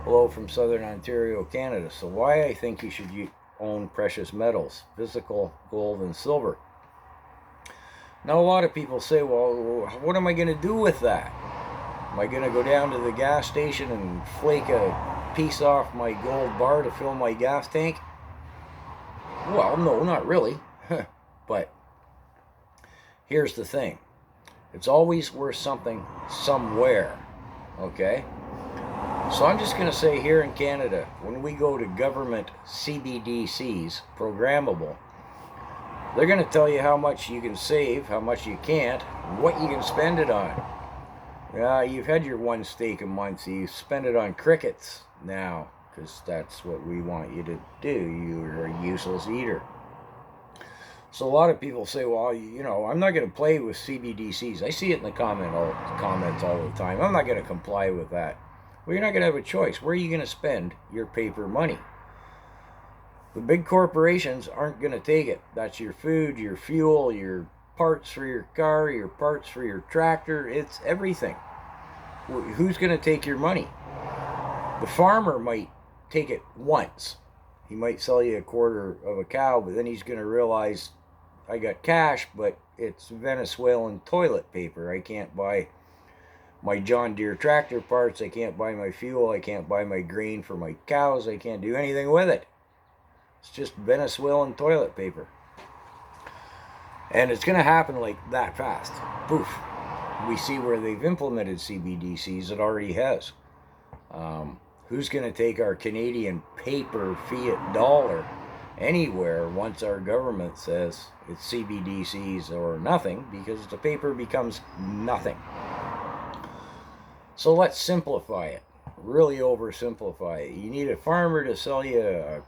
Hello from Southern Ontario, Canada. So why I think you should own precious metals, physical gold and silver. Now a lot of people say, well, what am I going to do with that? Am I going to go down to the gas station and flake a piece off my gold bar to fill my gas tank? Well, no, not really. But here's the thing. It's always worth something somewhere, okay? So I'm just going to say here in Canada, when we go to government cbdc's, programmable, they're going to tell you how much you can save, how much you can't, what you can spend it on. You've had your one steak a month, so you spend it on crickets now, because that's what we want you to do. You're a useless eater. So a lot of people say, well, I'm not going to play with cbdc's. I see it in the comments all the time. I'm not going to comply with that. Well, you're not going to have a choice. Where are you going to spend your paper money? The big corporations aren't going to take it. That's your food, your fuel, your parts for your car, your parts for your tractor. It's everything. Who's going to take your money? The farmer might take it once. He might sell you a quarter of a cow, but then he's going to realize, I got cash, but it's Venezuelan toilet paper. I can't buy my John Deere tractor parts. I can't buy my fuel. I can't buy my grain for my cows. I can't do anything with it. It's just Venezuelan toilet paper. And it's going to happen like that fast. Poof. We see where they've implemented cbdc's. It already has. Who's going to take our Canadian paper fiat dollar anywhere once our government says it's cbdc's or nothing, because the paper becomes nothing. So let's simplify it, really oversimplify it. You need a farmer to sell you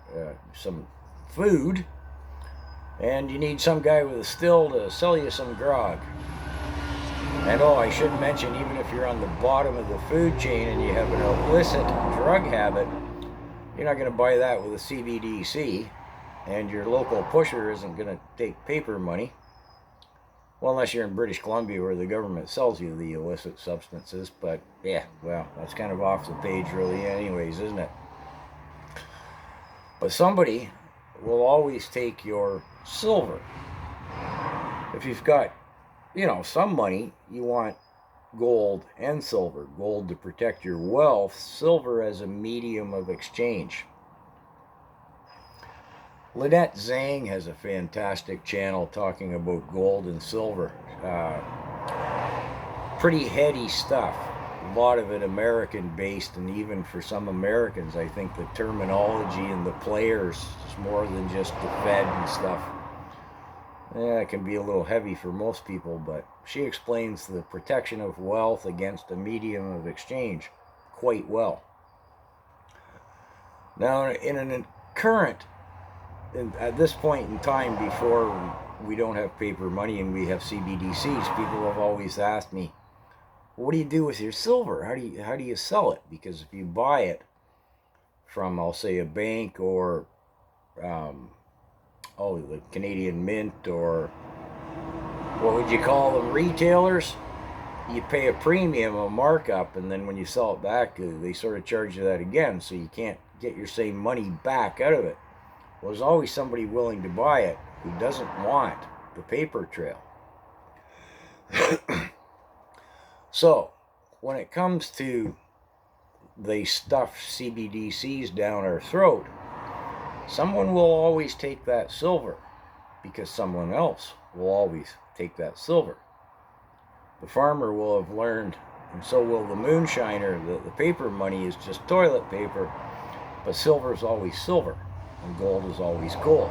some food, and you need some guy with a still to sell you some grog. And I should mention, even if you're on the bottom of the food chain and you have an illicit drug habit, you're not going to buy that with a cbdc, and your local pusher isn't going to take paper money. Well, unless you're in British Columbia where the government sells you the illicit substances. But yeah, well, that's kind of off the page really anyways, isn't it? But somebody will always take your silver. If you've got, some money, you want gold and silver. Gold to protect your wealth, silver as a medium of exchange. Lynette Zhang has a fantastic channel talking about gold and silver. Pretty heady stuff. A lot of it American-based, and even for some Americans, I think the terminology and the players is more than just the Fed and stuff. It can be a little heavy for most people, but she explains the protection of wealth against a medium of exchange quite well. Now, at this point in time, before we don't have paper money and we have cbdc's, people have always asked me, what do you do with your silver? How do you sell it? Because if you buy it from, I'll say, a bank or the Canadian Mint, or what would you call them, retailers, you pay a premium, a markup, and then when you sell it back, they sort of charge you that again, so you can't get your same money back out of it. Well, there's always somebody willing to buy it who doesn't want the paper trail. So, when it comes to they stuff cbdc's down our throat, someone will always take that silver, because someone else will always take that silver. The farmer will have learned, and so will the moonshiner, that the paper money is just toilet paper, but silver is always silver. And gold is always gold.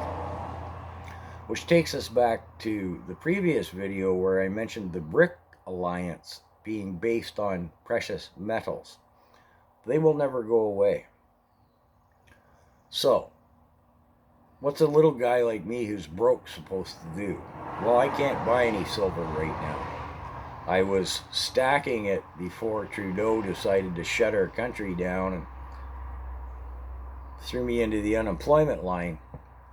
Which takes us back to the previous video where I mentioned the BRIC alliance being based on precious metals. They will never go away. So, what's a little guy like me who's broke supposed to do? Well, I can't buy any silver right now. I was stacking it before Trudeau decided to shut our country down and threw me into the unemployment line.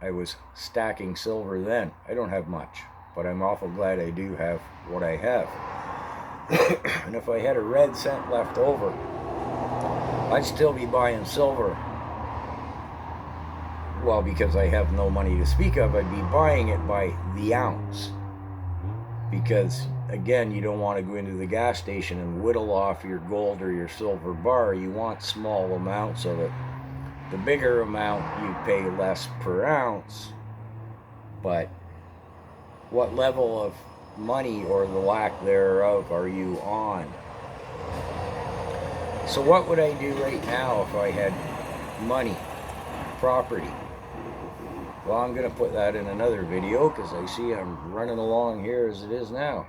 I was stacking silver then. I don't have much, but I'm awful glad I do have what I have. And if I had a red cent left over, I'd still be buying silver. Well, because I have no money to speak of, I'd be buying it by the ounce. Because, again, you don't want to go into the gas station and whittle off your gold or your silver bar. You want small amounts, so that the bigger amount you pay less per ounce. But what level of money, or the lack thereof, are you on? So what would I do right now if I had money, property? Well, I'm going to put that in another video because I see I'm running along here as it is now.